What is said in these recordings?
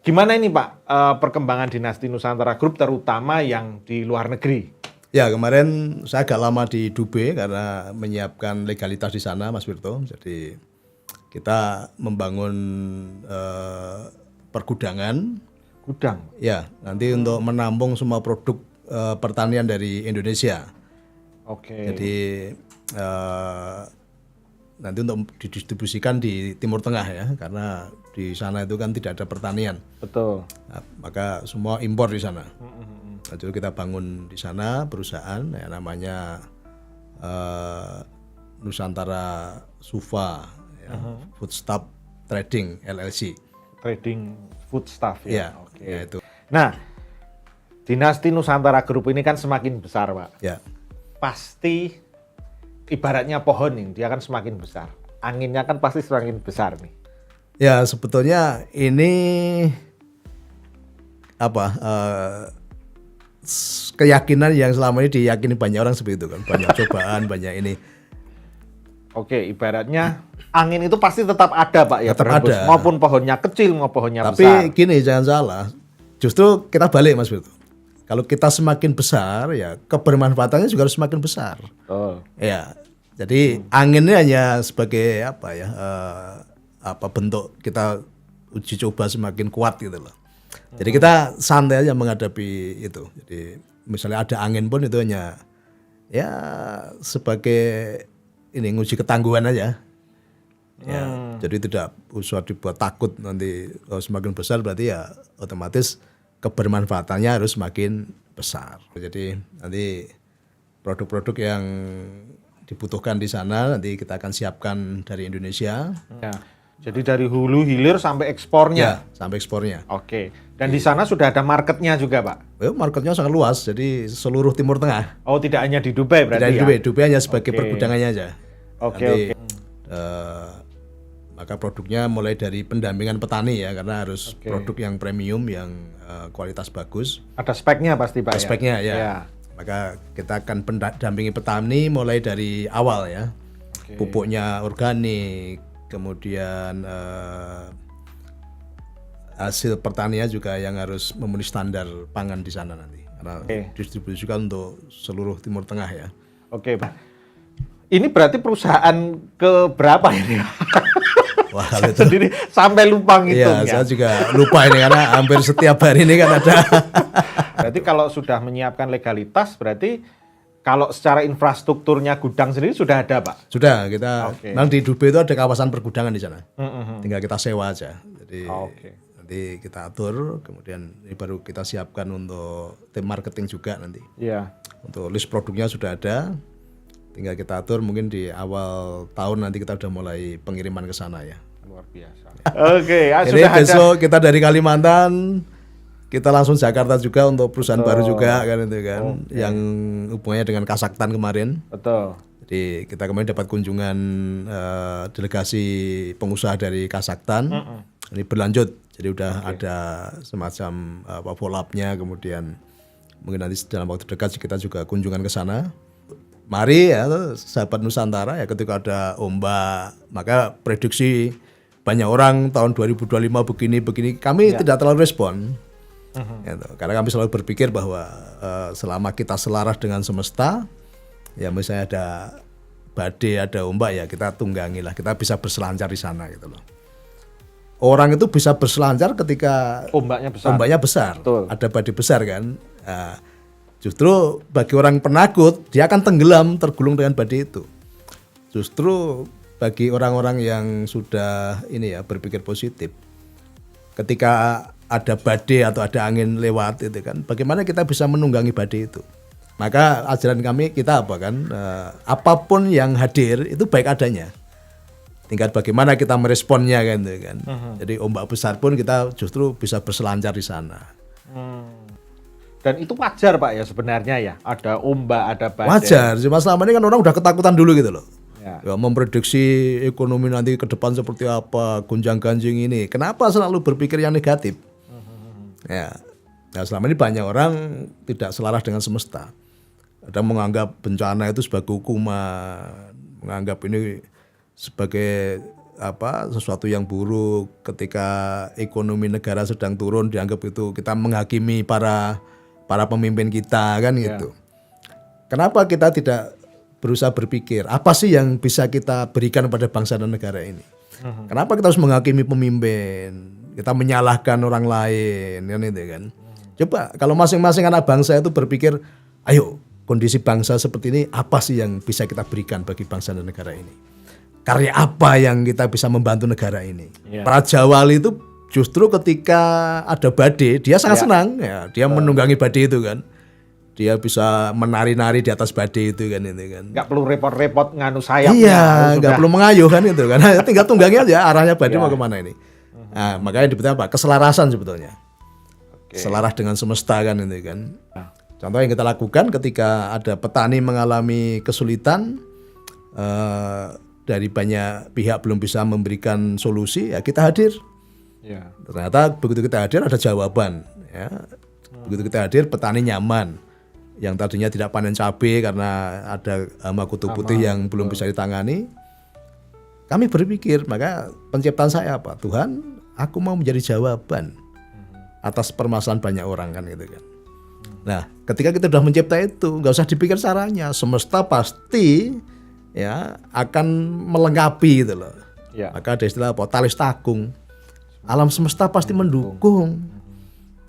Gimana ini Pak perkembangan Dinasti Nusantara Group terutama yang di luar negeri? Ya, kemarin saya agak lama di Dubai karena menyiapkan legalitas di sana, Mas Wirto. Jadi kita membangun pergudangan. Gudang. Ya, nanti untuk menampung semua produk pertanian dari Indonesia. Oke. Jadi nanti untuk didistribusikan di Timur Tengah ya, karena di sana itu kan tidak ada pertanian. Betul. Nah, maka semua impor di sana. Nah, jadi kita bangun di sana perusahaan ya, namanya Nusantara Sufa ya, Foodstuff Trading LLC. Trading foodstuff Ya, ya. Oke. ya itu. Nah, Dinasti Nusantara Group ini kan semakin besar, Pak. Ya. Pasti ibaratnya pohon nih, dia kan semakin besar. Anginnya kan pasti semakin besar nih. Ya, sebetulnya ini apa keyakinan yang selama ini diyakini banyak orang seperti itu kan, banyak cobaan, banyak ini. Oke, ibaratnya angin itu pasti tetap ada, Pak ya, Tetap berhembus. ada. Maupun pohonnya kecil, maupun pohonnya Tapi besar. gini, jangan salah. Justru kita balik, Mas Wirto. Kalau kita semakin besar, ya kebermanfaatannya juga harus semakin besar. Oh. Ya, jadi angin ini hanya sebagai apa ya, bentuk kita uji coba semakin kuat gitu loh. Jadi kita santai aja menghadapi itu. Jadi misalnya ada angin pun itu hanya ya sebagai ini nguji ketangguhan aja. Ya, jadi tidak usah dibuat takut nanti semakin besar berarti ya otomatis kebermanfaatannya harus semakin besar. Jadi nanti produk-produk yang dibutuhkan di sana nanti kita akan siapkan dari Indonesia. Ya. Jadi dari hulu hilir sampai ekspornya. Ya, sampai ekspornya. Oke. Dan di sana sudah ada marketnya juga, Pak. Marketnya sangat luas, jadi seluruh Timur Tengah. Oh, tidak hanya di Dubai berarti Tidak di ya? Dubai, Dubai hanya sebagai Oke. pergudangannya aja. Oke, Nanti, oke. Maka produknya mulai dari pendampingan petani ya, karena harus produk yang premium, yang kualitas bagus. Ada speknya pasti, Pak. Ada speknya ya. Ya. Maka kita akan dampingi petani mulai dari awal ya. Oke. Pupuknya organik, kemudian hasil pertanian juga yang harus memenuhi standar pangan di sana nanti. Karena distribusikan untuk seluruh Timur Tengah ya. Oke, Pak. Ini berarti perusahaan ke berapa ini? Wah, Saya itu. sendiri sampai lupa Iya, ngitungnya. saya juga lupa ini karena hampir setiap hari ini kan ada. Berarti kalau sudah menyiapkan legalitas, berarti kalau secara infrastrukturnya gudang sendiri sudah ada, Pak? Sudah, kita Oke. memang di Dubai itu ada kawasan pergudangan di sana. Mm-mm. Tinggal kita sewa aja. Jadi Oke. nanti kita atur, kemudian ini baru kita siapkan untuk tim marketing juga nanti. Iya. Untuk list produknya sudah ada. Tinggal kita atur, mungkin di awal tahun nanti kita udah mulai pengiriman ke sana ya. Luar biasa. Oke, ya, Jadi sudah ada. besok kita dari Kalimantan, kita langsung Jakarta juga untuk perusahaan baru juga kan itu kan, yang hubungannya dengan Kazakhstan kemarin. Betul. Jadi kita kemarin dapat kunjungan delegasi pengusaha dari Kazakhstan. Ini berlanjut, jadi udah ada semacam follow up-nya, kemudian mungkin nanti dalam waktu dekat kita juga kunjungan ke sana. Mari ya sahabat Nusantara ya, ketika ada ombak maka prediksi banyak orang tahun 2025 begini kami tidak terlalu respon. Gitu. Karena kami selalu berpikir bahwa selama kita selaras dengan semesta, ya misalnya ada badai, ada ombak ya kita tunggangi lah, kita bisa berselancar di sana gitu loh. Orang itu bisa berselancar ketika Ombaknya besar. ombaknya besar, Betul. ada badai besar kan. Nah, justru bagi orang penakut dia akan tenggelam, tergulung dengan badai itu. Justru bagi orang-orang yang sudah ini ya berpikir positif, ketika ada badai atau ada angin lewat itu kan, bagaimana kita bisa menunggangi badai itu. Maka ajaran kami kita apa kan, apapun yang hadir itu baik adanya. Tinggal bagaimana kita meresponnya kan, gitu kan. Jadi ombak besar pun kita justru bisa berselancar di sana. Dan itu wajar, Pak ya sebenarnya ya. Ada ombak, ada badai. Wajar, cuma selama ini kan orang udah ketakutan dulu gitu loh. Ya. Ya, memprediksi ekonomi nanti ke depan seperti apa, gonjang-ganjing ini. Kenapa selalu berpikir yang negatif? Ya, nah selama ini banyak orang tidak selaras dengan semesta. Ada menganggap bencana itu sebagai hukuman, menganggap ini sebagai sesuatu yang buruk, ketika ekonomi negara sedang turun dianggap itu kita menghakimi para pemimpin kita kan gitu. Kenapa kita tidak berusaha berpikir apa sih yang bisa kita berikan pada bangsa dan negara ini? Kenapa kita harus menghakimi pemimpin? Kita menyalahkan orang lain kan itu kan. Coba kalau masing-masing anak bangsa itu berpikir, ayo kondisi bangsa seperti ini apa sih yang bisa kita berikan bagi bangsa dan negara ini? Karya apa yang kita bisa membantu negara ini? Raja Wali itu justru ketika ada badai dia sangat senang ya, dia menunggangi badai itu kan. Dia bisa menari-nari di atas badai itu kan. Nggak perlu repot-repot nganu sayapnya. Iya, nggak perlu mengayuh kan itu kan. Tinggal tunggangi aja arahnya badai mau kemana ini. Nah, makanya dibutuhkan apa? Keselarasan sebetulnya. Selaras dengan semesta kan itu kan. Contoh yang kita lakukan ketika ada petani mengalami kesulitan, dari banyak pihak belum bisa memberikan solusi, ya kita hadir. Ternyata begitu kita hadir ada jawaban. Ya. Begitu kita hadir petani nyaman. Yang tadinya tidak panen cabai karena ada hama kutu putih yang belum bisa ditangani. Kami berpikir, maka penciptaan saya apa? Tuhan, aku mau menjadi jawaban atas permasalahan banyak orang kan gitu kan. Nah, ketika kita sudah mencipta itu, nggak usah dipikir caranya, semesta pasti ya akan melengkapi gitu loh. Maka ada istilah apa? Talis takung. Alam semesta pasti mendukung.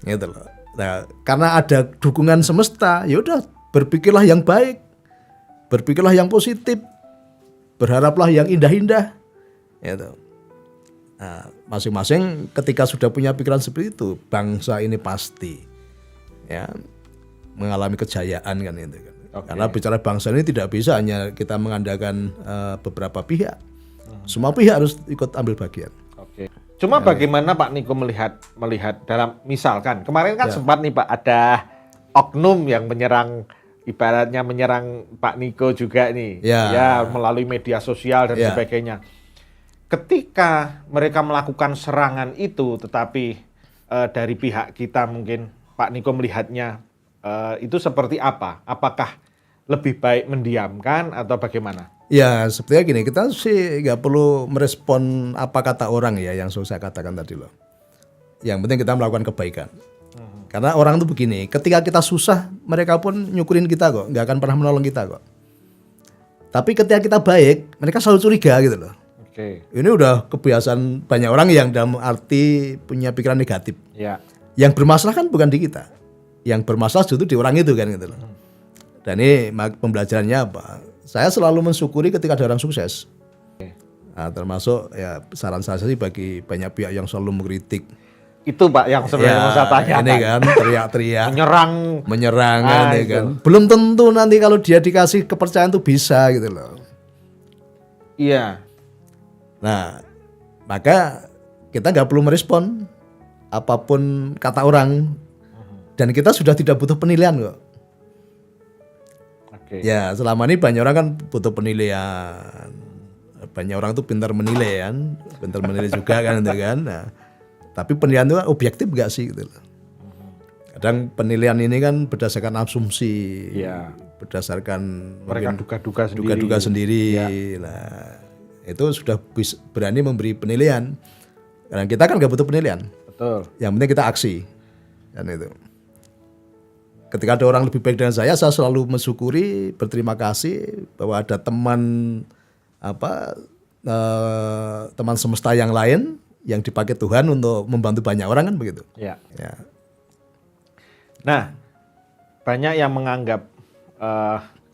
Gitu loh. Nah, karena ada dukungan semesta, ya udah berpikirlah yang baik, berpikirlah yang positif, berharaplah yang indah-indah. Gitu. Nah, masing-masing ketika sudah punya pikiran seperti itu, bangsa ini pasti ya mengalami kejayaan kan itu kan. Karena bicara bangsa ini tidak bisa hanya kita mengandalkan beberapa pihak. Semua pihak harus ikut ambil bagian. Cuma bagaimana Pak Niko melihat dalam misalkan kemarin kan sempat nih Pak ada oknum yang ibaratnya menyerang Pak Niko juga nih ya melalui media sosial dan sebagainya. Ketika mereka melakukan serangan itu, tetapi dari pihak kita mungkin Pak Niko melihatnya itu seperti apa? Apakah lebih baik mendiamkan atau bagaimana? Ya sebenarnya gini, kita sih nggak perlu merespon apa kata orang ya yang saya katakan tadi loh. Yang penting kita melakukan kebaikan. Karena orang itu begini, ketika kita susah mereka pun nyukurin kita kok, nggak akan pernah menolong kita kok. Tapi ketika kita baik, mereka selalu curiga gitu loh. Ini udah kebiasaan banyak orang yang dalam arti punya pikiran negatif. Yang bermasalah kan bukan di kita, yang bermasalah justru di orang itu kan gitu loh. Dan ini pembelajarannya apa? Saya selalu mensyukuri ketika ada orang sukses. Nah, termasuk ya saran saya sih bagi banyak pihak yang selalu mengkritik. Itu Pak yang sebenarnya mau saya tanyakan. Ini kan teriak-teriak, menyerang ini kan. Belum tentu nanti kalau dia dikasih kepercayaan tuh bisa gitu loh. Iya. Nah, maka kita nggak perlu merespon apapun kata orang. Dan kita sudah tidak butuh penilaian kok. Ya selama ini banyak orang kan butuh penilaian. Banyak orang tuh pintar menilai kan, pintar menilai juga kan itu kan. Nah, tapi penilaian itu objektif gak sih gitu loh. Kadang penilaian ini kan berdasarkan asumsi, berdasarkan mereka duga-duga sendiri. Nah, itu sudah berani memberi penilaian. Karena kita kan gak butuh penilaian. Betul. Yang penting kita aksi kan itu. Ketika ada orang lebih baik dengan saya selalu mensyukuri, berterima kasih bahwa ada teman teman semesta yang lain yang dipakai Tuhan untuk membantu banyak orang kan begitu. Ya. Nah, banyak yang menganggap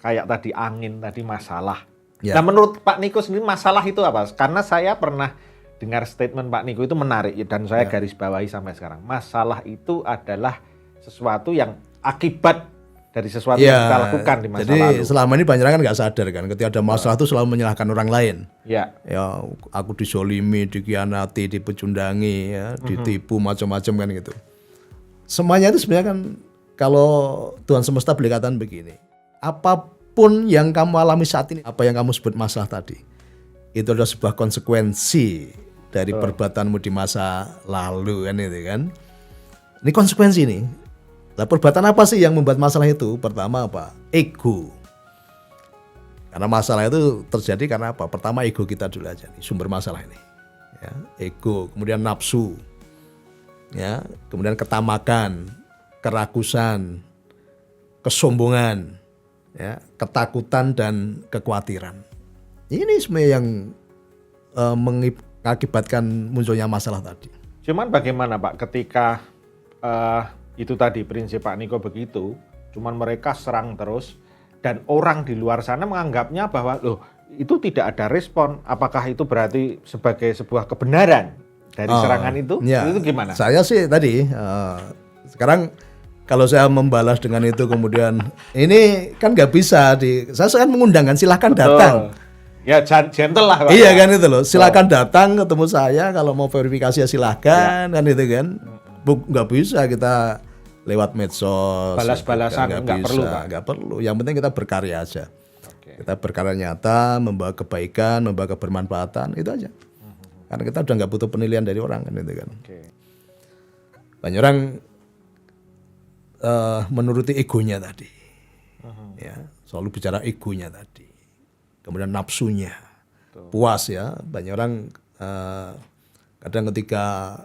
kayak tadi angin, tadi masalah. Nah, menurut Pak Niko sendiri masalah itu apa? Karena saya pernah dengar statement Pak Niko itu menarik dan saya garis bawahi sampai sekarang. Masalah itu adalah sesuatu yang akibat dari sesuatu yang kita lakukan di masa lalu. Jadi selama ini banyak orang kan nggak sadar kan, ketika ada masalah itu selalu menyalahkan orang lain. Ya, aku disolimi, dikhianati, dipecundangi, ditipu macam-macam kan gitu. Semuanya itu sebenarnya kan kalau Tuhan semesta berkatan begini, apapun yang kamu alami saat ini, apa yang kamu sebut masalah tadi, itu adalah sebuah konsekuensi dari perbuatanmu di masa lalu kan itu kan. Ini konsekuensi nih. Nah, perbuatan apa sih yang membuat masalah itu? Pertama apa? Ego. Karena masalah itu terjadi karena apa? Pertama ego kita dulu aja nih, sumber masalah ini. ya, ego, kemudian nafsu, ya, kemudian ketamakan, kerakusan, kesombongan, ya, ketakutan dan kekhawatiran. Ini sebenarnya yang mengakibatkan munculnya masalah tadi. Cuman bagaimana Pak ketika itu tadi prinsip Pak Niko begitu, cuman mereka serang terus dan orang di luar sana menganggapnya bahwa loh itu tidak ada respon, apakah itu berarti sebagai sebuah kebenaran dari serangan itu? Ya, itu gimana? Saya sih tadi sekarang kalau saya membalas dengan itu kemudian ini kan nggak bisa saya kan mengundangkan silahkan datang. Ya gentle lah Pak. Iya kan itu loh, silakan datang ketemu saya kalau mau verifikasi ya silahkan kan itu kan. Nggak bisa kita lewat medsos. Balas-balasan nggak perlu Pak. Nggak perlu, yang penting kita berkarya aja. Okay. Kita berkarya nyata, membawa kebaikan, membawa kebermanfaatan, itu aja. Karena kita udah nggak butuh penilaian dari orang kan itu kan. Okay. Banyak orang menuruti egonya tadi. Ya, selalu bicara egonya tadi. Kemudian nafsunya, puas ya. Banyak orang kadang ketika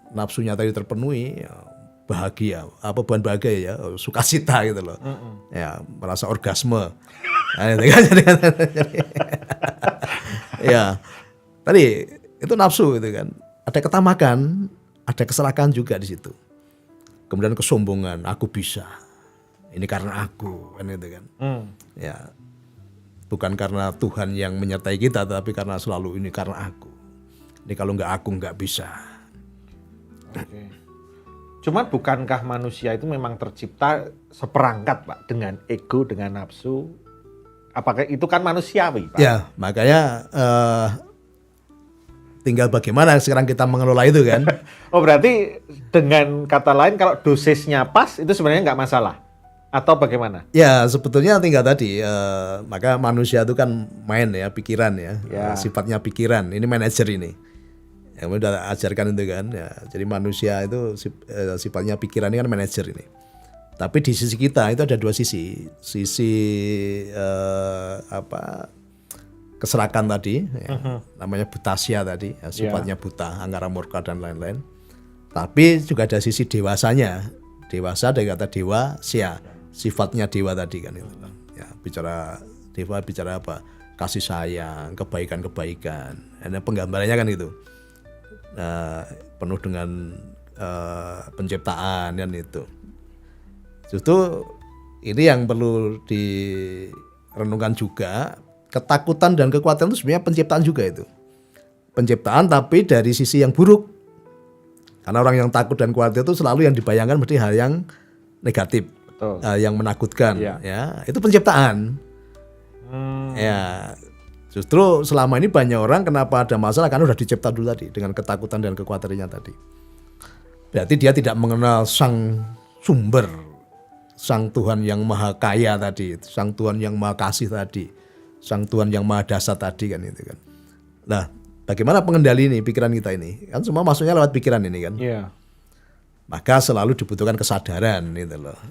nafsunya tadi terpenuhi, ya, bahagia, bukan bahagia ya, sukacita gitu loh, ya merasa orgasme. Nah, itu kan, ya tadi itu nafsu itu kan. Ada ketamakan, ada keserakahan juga di situ. Kemudian kesombongan, aku bisa, ini karena aku kan itu kan. Ya. Bukan karena Tuhan yang menyertai kita, tapi karena selalu ini karena aku. Ini kalau nggak aku nggak bisa. Oke. Cuman bukankah manusia itu memang tercipta seperangkat Pak dengan ego, dengan nafsu? Apakah itu kan manusiawi Pak? Ya makanya tinggal bagaimana sekarang kita mengelola itu kan. Oh berarti dengan kata lain kalau dosisnya pas itu sebenarnya nggak masalah? Atau bagaimana? Ya sebetulnya tinggal tadi, maka manusia itu kan main ya, pikiran ya, sifatnya pikiran, ini manajer ini. Yang udah ajarkan itu kan, ya. Jadi manusia itu sifatnya pikiran ini kan manajer ini. Tapi di sisi kita itu ada dua sisi keserakan tadi, ya, namanya butasya tadi, ya, sifatnya buta, angkara murka dan lain-lain. Tapi juga ada sisi dewasanya, dewasa dari kata dewa, sia. Sifatnya dewa tadi kan itu. Ya, bicara dewa bicara apa? Kasih sayang, kebaikan-kebaikan. Ada penggambarannya kan itu. Penuh dengan penciptaan kan itu. Justru ini yang perlu direnungkan juga, ketakutan dan kekhawatiran itu sebenarnya penciptaan juga itu. Penciptaan tapi dari sisi yang buruk. Karena orang yang takut dan khawatir itu selalu yang dibayangkan mesti hal yang negatif. Yang menakutkan, ya itu penciptaan. Ya, justru selama ini banyak orang kenapa ada masalah karena udah dicipta dulu tadi dengan ketakutan dan kekhawatirannya tadi. Berarti dia tidak mengenal sang sumber, sang Tuhan yang maha kaya tadi, sang Tuhan yang maha kasih tadi, sang Tuhan yang maha dasar tadi kan itu kan. Nah, bagaimana pengendali ini pikiran kita ini? Kan semua masuknya lewat pikiran ini kan. Iya. Maka selalu dibutuhkan kesadaran gitu loh.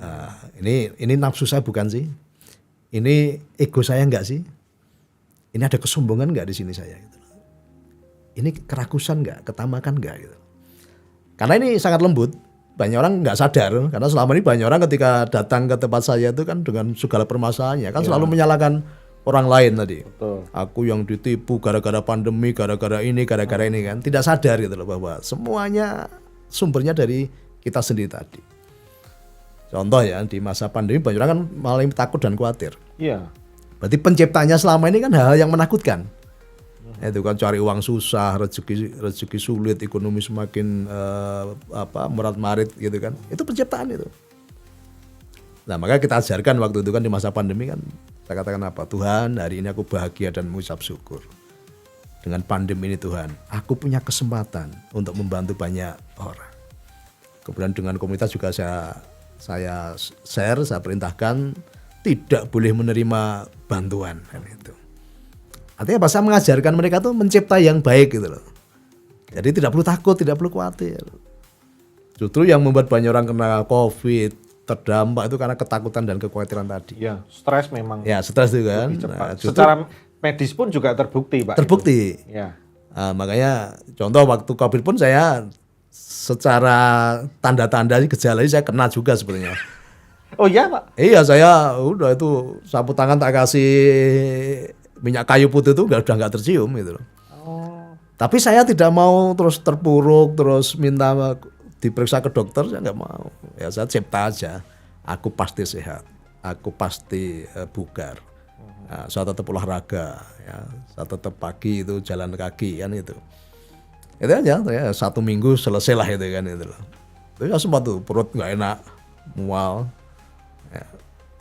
Nah, ini nafsu saya bukan sih? Ini ego saya enggak sih? Ini ada kesombongan enggak di sini saya gitu. Ini kerakusan enggak, ketamakan enggak gitu. Karena ini sangat lembut, banyak orang enggak sadar karena selama ini banyak orang ketika datang ke tempat saya itu kan dengan segala permasalahannya kan selalu menyalahkan orang lain tadi. Betul. Aku yang ditipu gara-gara pandemi, gara-gara ini kan tidak sadar gitu loh bahwa semuanya sumbernya dari kita sendiri tadi. Contoh ya, di masa pandemi banyak orang kan malah takut dan khawatir. Iya. Berarti penciptanya selama ini kan hal-hal yang menakutkan. Itu kan cari uang susah, rezeki sulit, ekonomi semakin merat-marit gitu kan. Itu penciptaan itu. Nah, maka kita ajarkan waktu itu kan di masa pandemi kan, saya katakan apa? Tuhan, hari ini aku bahagia dan mengucap syukur. Dengan pandemi ini Tuhan, aku punya kesempatan untuk membantu banyak orang. Kemudian dengan komunitas juga saya share, saya perintahkan tidak boleh menerima bantuan kan itu. Artinya apa? Saya mengajarkan mereka tuh mencipta yang baik gitu loh. Jadi tidak perlu takut, tidak perlu khawatir. Justru yang membuat banyak orang kena COVID, terdampak itu karena ketakutan dan kekhawatiran tadi. Ya, stres memang. Ya, stres itu kan. Nah, secara medis pun juga terbukti, Pak. Terbukti. Ya. Makanya contoh waktu COVID pun saya secara tanda-tanda gejala ini saya kena juga sebenarnya. Oh iya Pak? Iya, saya udah itu sapu tangan tak kasih minyak kayu putih itu udah nggak tercium gitu loh. Oh. Tapi saya tidak mau terus terpuruk, terus minta diperiksa ke dokter, saya nggak mau. Ya saya cipta aja, aku pasti sehat, aku pasti bugar. Nah, saya tetap olahraga, ya, saya tetap pagi itu jalan kaki kan itu. Itu aja, ya, 1 minggu selesai lah itu kan itu loh. Tapi sempat tuh perut nggak enak, mual. Ya.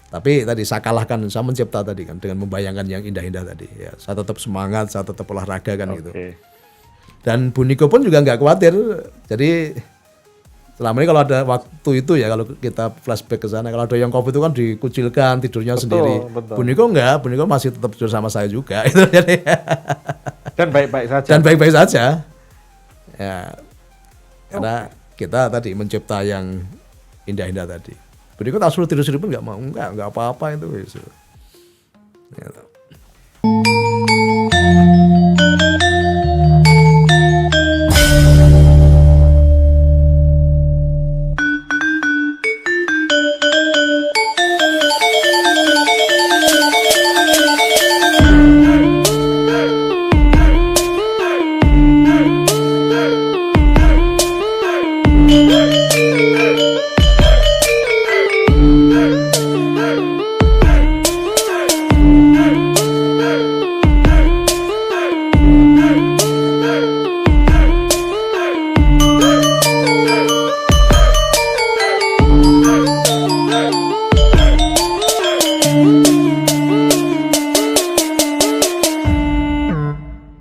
Tapi tadi saya kalahkan, saya mencipta tadi kan dengan membayangkan yang indah-indah tadi. Ya, saya tetap semangat, saya tetap olahraga kan gitu. Dan Bu Niko pun juga nggak khawatir. Jadi selama ini kalau ada waktu itu ya, kalau kita flashback ke sana, kalau ada yang COVID itu kan dikucilkan tidurnya sendiri. Betul. Bu Niko enggak, Bu Niko masih tetap tidur sama saya juga. Dan baik-baik saja. Dan baik-baik saja. Ya, karena kita tadi mencipta yang indah-indah tadi. Bu Niko tak suruh tidur sendiri pun nggak mau, nggak apa-apa itu. Ya.